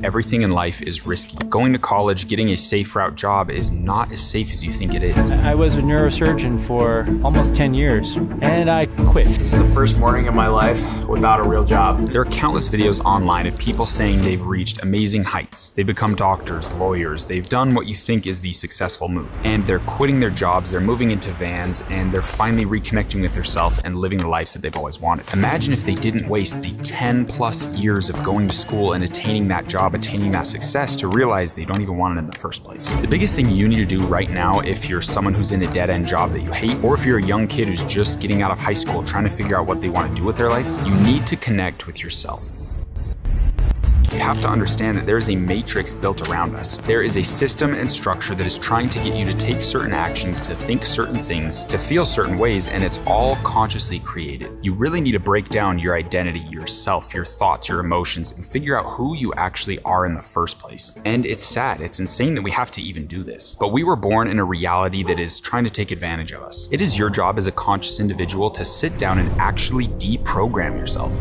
everything in life is risky. Going to college, getting a safe route job is not as safe as you think it is. I was a neurosurgeon for almost 10 years, and I quit. This is the first morning of my life without a real job. There are countless videos online of people saying they've reached amazing heights. They've become doctors, lawyers, they've done what you think is the successful move. And they're quitting their jobs, they're moving into vans, and they're finally reconnecting with themselves and living the lives that they've always wanted. Imagine if they didn't waste the 10 plus years of going to school and attaining that job, attaining that success, to realize they don't even want it in the first place. The biggest thing you need to do right now, if you're someone who's in a dead-end job that you hate, or if you're a young kid who's just getting out of high school trying to figure out what they want to do with their life, you need to connect with yourself. You have to understand that there is a matrix built around us. There is a system and structure that is trying to get you to take certain actions, to think certain things, to feel certain ways, and it's all consciously created. You really need to break down your identity, yourself, your thoughts, your emotions, and figure out who you actually are in the first place. And it's sad, it's insane that we have to even do this. But we were born in a reality that is trying to take advantage of us. It is your job as a conscious individual to sit down and actually deprogram yourself.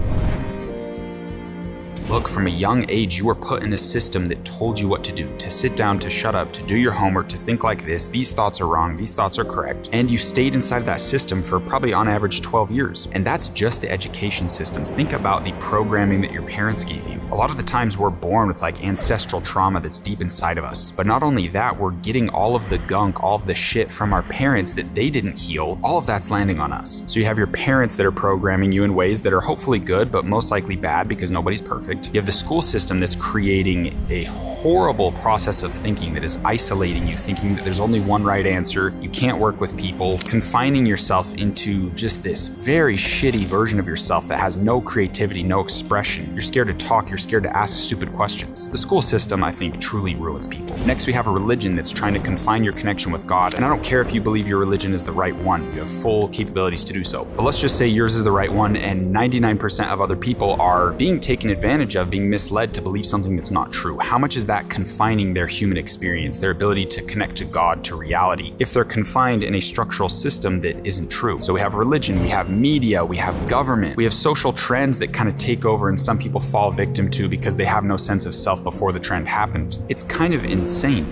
Look, from a young age, you were put in a system that told you what to do, to sit down, to shut up, to do your homework, to think like this, these thoughts are wrong, these thoughts are correct. And you stayed inside of that system for probably on average 12 years. And that's just the education system. Think about the programming that your parents gave you. A lot of the times we're born with like ancestral trauma that's deep inside of us. But not only that, we're getting all of the gunk, all of the shit from our parents that they didn't heal. All of that's landing on us. So you have your parents that are programming you in ways that are hopefully good, but most likely bad because nobody's perfect. You have the school system that's creating a horrible process of thinking that is isolating you, thinking that there's only one right answer, you can't work with people, confining yourself into just this very shitty version of yourself that has no creativity, no expression. You're scared to talk, you're scared to ask stupid questions. The school system, I think, truly ruins people. Next, we have a religion that's trying to confine your connection with God, and I don't care if you believe your religion is the right one, you have full capabilities to do so. But let's just say yours is the right one and 99% of other people are being taken advantage of, being misled to believe something that's not true. How much is that confining their human experience, their ability to connect to God, to reality, if they're confined in a structural system that isn't true? So we have religion, we have media, we have government, we have social trends that kind of take over and some people fall victim to because they have no sense of self before the trend happened. It's kind of insane.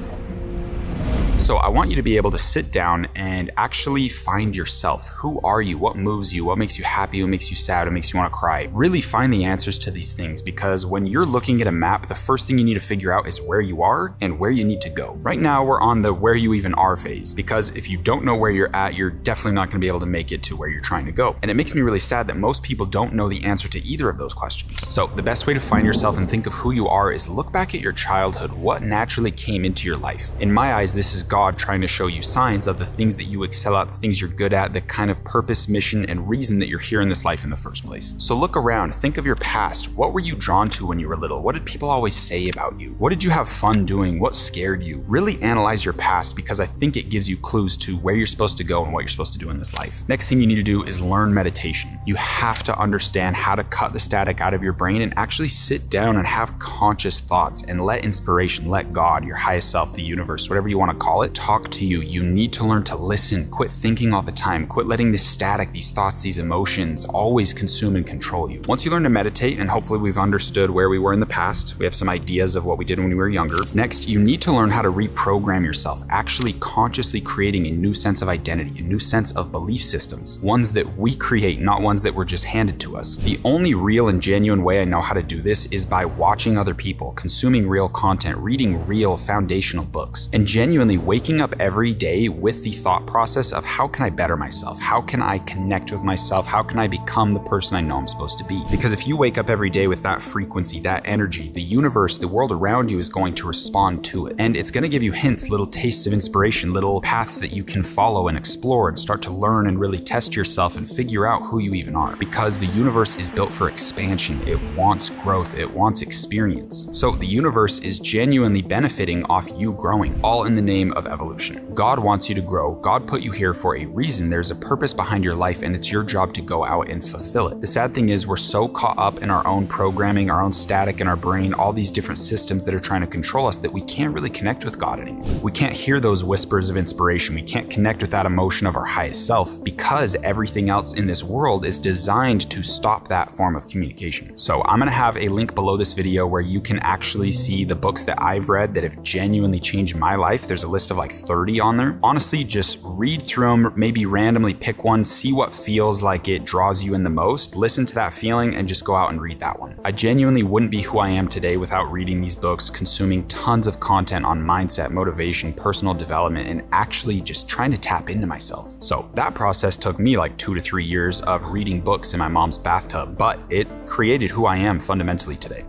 So I want you to be able to sit down and actually find yourself. Who are you? What moves you? What makes you happy? What makes you sad? What makes you want to cry? Really find the answers to these things, because when you're looking at a map, the first thing you need to figure out is where you are and where you need to go. Right now, we're on the where you even are phase, because if you don't know where you're at, you're definitely not going to be able to make it to where you're trying to go. And it makes me really sad that most people don't know the answer to either of those questions. So the best way to find yourself and think of who you are is look back at your childhood. What naturally came into your life? In my eyes, this is God trying to show you signs of the things that you excel at, the things you're good at, the kind of purpose, mission, and reason that you're here in this life in the first place. So look around, think of your past. What were you drawn to when you were little? What did people always say about you? What did you have fun doing? What scared you? Really analyze your past, because I think it gives you clues to where you're supposed to go and what you're supposed to do in this life. Next thing you need to do is learn meditation. You have to understand how to cut the static out of your brain and actually sit down and have conscious thoughts and let inspiration, let God, your highest self, the universe, whatever you want to call it, talk to you. You need to learn to listen. Quit thinking all the time. Quit letting this static, these thoughts, these emotions always consume and control you. Once you learn to meditate, and hopefully we've understood where we were in the past, we have some ideas of what we did when we were younger. Next, you need to learn how to reprogram yourself, actually consciously creating a new sense of identity, a new sense of belief systems, ones that we create, not ones that were just handed to us. The only real and genuine way I know how to do this is by watching other people, consuming real content, reading real foundational books, and genuinely waking up every day with the thought process of how can I better myself? How can I connect with myself? How can I become the person I know I'm supposed to be? Because if you wake up every day with that frequency, that energy, the universe, the world around you is going to respond to it. And it's going to give you hints, little tastes of inspiration, little paths that you can follow and explore and start to learn and really test yourself and figure out who you even are. Because the universe is built for expansion. It wants growth. It wants experience. So the universe is genuinely benefiting off you growing, all in the name time of evolution. God wants you to grow. God put you here for a reason. There's a purpose behind your life, and it's your job to go out and fulfill it. The sad thing is we're so caught up in our own programming, our own static in our brain, all these different systems that are trying to control us, that we can't really connect with God anymore. We can't hear those whispers of inspiration. We can't connect with that emotion of our highest self because everything else in this world is designed to stop that form of communication. So I'm gonna have a link below this video where you can actually see the books that I've read that have genuinely changed my life. There's a list of like 30 on there. Honestly, just read through them, maybe randomly pick one, see what feels like it draws you in the most, listen to that feeling, and just go out and read that one. I genuinely wouldn't be who I am today without reading these books, consuming tons of content on mindset, motivation, personal development, and actually just trying to tap into myself. So that process took me like 2 to 3 years of reading books in my mom's bathtub, but it created who I am fundamentally today.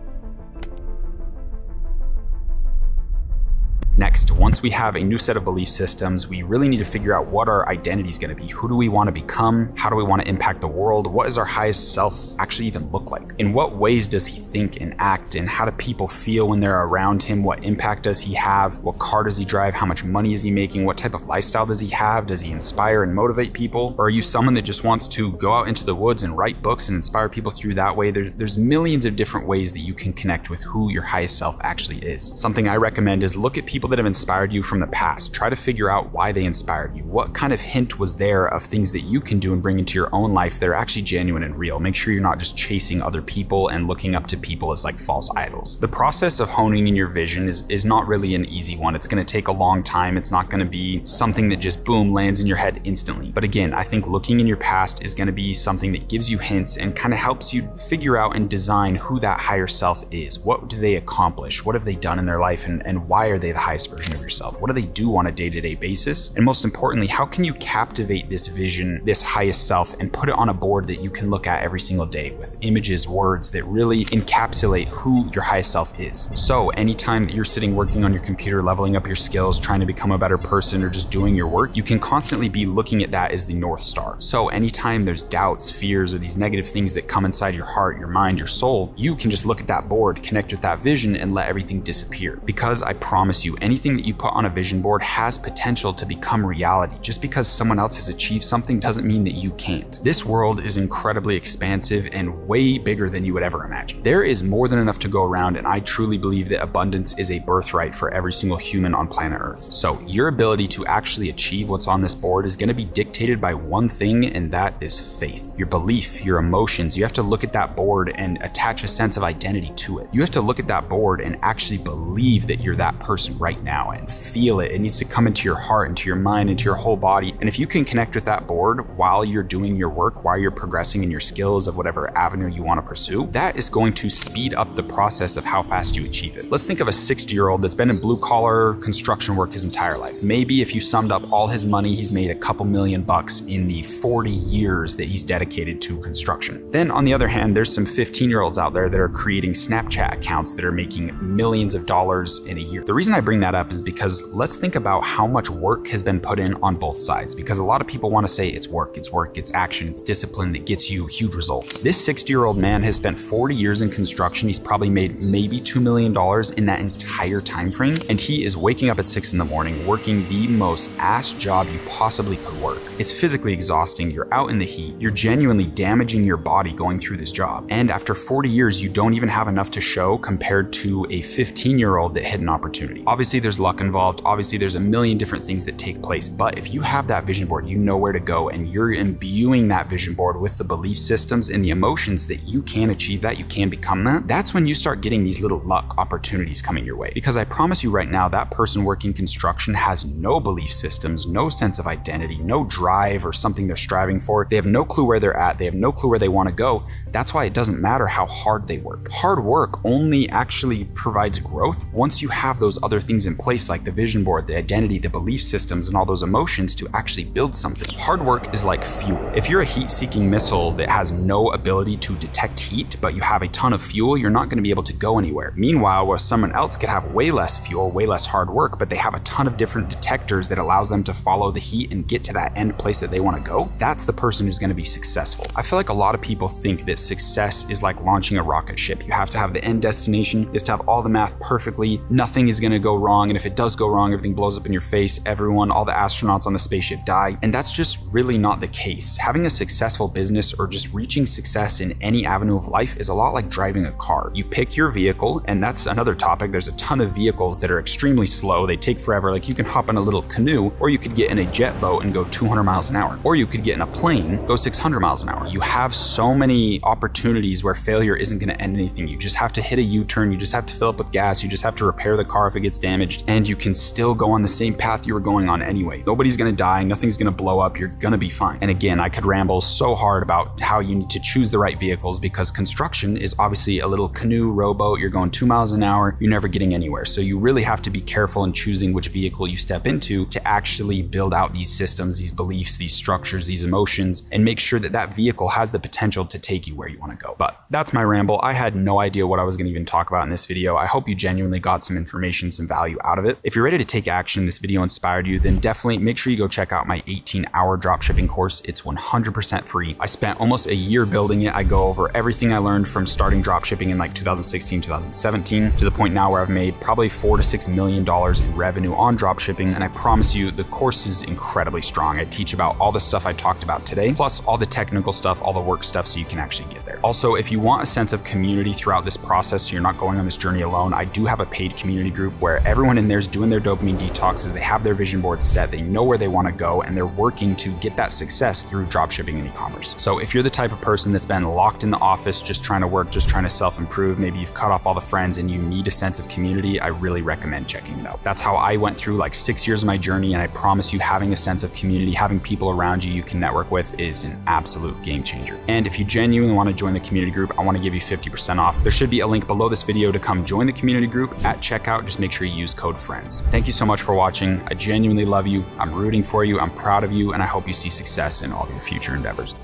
Next, once we have a new set of belief systems, we really need to figure out what our identity is going to be. Who do we want to become? How do we want to impact the world? What does our highest self actually even look like? In what ways does he think and act? And how do people feel when they're around him? What impact does he have? What car does he drive? How much money is he making? What type of lifestyle does he have? Does he inspire and motivate people? Or are you someone that just wants to go out into the woods and write books and inspire people through that way? There's millions of different ways that you can connect with who your highest self actually is. Something I recommend is look at people that have inspired you from the past. Try to figure out why they inspired you. What kind of hint was there of things that you can do and bring into your own life that are actually genuine and real? Make sure you're not just chasing other people and looking up to people as like false idols. The process of honing in your vision is not really an easy one. It's going to take a long time. It's not going to be something that just boom lands in your head instantly. But again, I think looking in your past is going to be something that gives you hints and kind of helps you figure out and design who that higher self is. What do they accomplish? What have they done in their life, and why are they the highest version of yourself? What do they do on a day-to-day basis? And most importantly, how can you captivate this vision, this highest self, and put it on a board that you can look at every single day with images, words that really encapsulate who your highest self is? So anytime that you're sitting working on your computer, leveling up your skills, trying to become a better person, or just doing your work, you can constantly be looking at that as the North Star. So anytime there's doubts, fears, or these negative things that come inside your heart, your mind, your soul, you can just look at that board, connect with that vision, and let everything disappear. Because I promise you, anything that you put on a vision board has potential to become reality. Just because someone else has achieved something doesn't mean that you can't. This world is incredibly expansive and way bigger than you would ever imagine. There is more than enough to go around, and I truly believe that abundance is a birthright for every single human on planet Earth. So your ability to actually achieve what's on this board is going to be dictated by one thing, and that is faith. Your belief, your emotions. You have to look at that board and attach a sense of identity to it. You have to look at that board and actually believe that you're that person right now and feel it. It needs to come into your heart, into your mind, into your whole body. And if you can connect with that board while you're doing your work, while you're progressing in your skills of whatever avenue you want to pursue, that is going to speed up the process of how fast you achieve it. Let's think of a 60-year-old that's been in blue-collar construction work his entire life. Maybe if you summed up all his money, he's made a couple $1,000,000 in the 40 years that he's dedicated to construction. Then on the other hand, there's some 15-year-olds out there that are creating Snapchat accounts that are making millions of dollars in a year. The reason I bring that up is because let's think about how much work has been put in on both sides, because a lot of people want to say it's work, it's action, it's discipline that gets you huge results. This 60-year-old man has spent 40 years in construction. He's probably made maybe $2 million in that entire time frame, and he is waking up at 6 in the morning, working the most ass job you possibly could work. It's physically exhausting. You're out in the heat. You're genuinely damaging your body going through this job. And after 40 years, you don't even have enough to show compared to a 15-year-old that had an opportunity. Obviously, there's luck involved. Obviously, there's a million different things that take place. But if you have that vision board, you know where to go, and you're imbuing that vision board with the belief systems and the emotions that you can achieve that, you can become that, that's when you start getting these little luck opportunities coming your way. Because I promise you right now, that person working construction has no belief systems, no sense of identity, no drive or something they're striving for. They have no clue where they're at. They have no clue where they want to go. That's why it doesn't matter how hard they work. Hard work only actually provides growth once you have those other things in place, like the vision board, the identity, the belief systems, and all those emotions to actually build something. Hard work is like fuel. If you're a heat-seeking missile that has no ability to detect heat, but you have a ton of fuel, you're not going to be able to go anywhere. Meanwhile, where someone else could have way less fuel, way less hard work, but they have a ton of different detectors that allows them to follow the heat and get to that end place that they want to go, that's the person who's going to be successful. I feel like a lot of people think that success is like launching a rocket ship. You have to have the end destination. You have to have all the math perfectly. Nothing is going to go wrong. wrong, and if it does go wrong, everything blows up in your face, all the astronauts on the spaceship die. And that's just really not the case. Having a successful business or just reaching success in any avenue of life is a lot like driving a car. You pick your vehicle, and that's another topic. There's a ton of vehicles that are extremely slow. They take forever. Like, you can hop in a little canoe, or you could get in a jet boat and go 200 miles an hour, or you could get in a plane, go 600 miles an hour. You have so many opportunities where failure isn't going to end anything. You just have to hit a U-turn. You just have to fill up with gas. You just have to repair the car if it gets damaged, and you can still go on the same path you were going on anyway. Nobody's going to die. Nothing's going to blow up. You're going to be fine. And again, I could ramble so hard about how you need to choose the right vehicles, because construction is obviously a little canoe, rowboat. You're going 2 miles an hour. You're never getting anywhere. So you really have to be careful in choosing which vehicle you step into to actually build out these systems, these beliefs, these structures, these emotions, and make sure that that vehicle has the potential to take you where you want to go. But that's my ramble. I had no idea what I was going to even talk about in this video. I hope you genuinely got some information, some value out of it. If you're ready to take action, this video inspired you, then definitely make sure you go check out my 18-hour dropshipping course. It's 100% free. I spent almost a year building it. I go over everything I learned from starting dropshipping in like 2016, 2017 to the point now where I've made probably $4 to $6 million in revenue on dropshipping. And I promise you, the course is incredibly strong. I teach about all the stuff I talked about today, plus all the technical stuff, all the work stuff, so you can actually get there. Also, if you want a sense of community throughout this process, so you're not going on this journey alone, I do have a paid community group where everyone in there is doing their dopamine detoxes. They have their vision boards set. They know where they want to go, and they're working to get that success through dropshipping and e-commerce. So if you're the type of person that's been locked in the office, just trying to work, just trying to self-improve, maybe you've cut off all the friends and you need a sense of community, I really recommend checking it out. That's how I went through like 6 years of my journey, and I promise you, having a sense of community, having people around you can network with is an absolute game changer. And if you genuinely want to join the community group, I want to give you 50% off. There should be a link below this video to come join the community group at checkout. Just make sure you use code FRIENDS. Thank you so much for watching. I genuinely love you. I'm rooting for you. I'm proud of you, and I hope you see success in all of your future endeavors.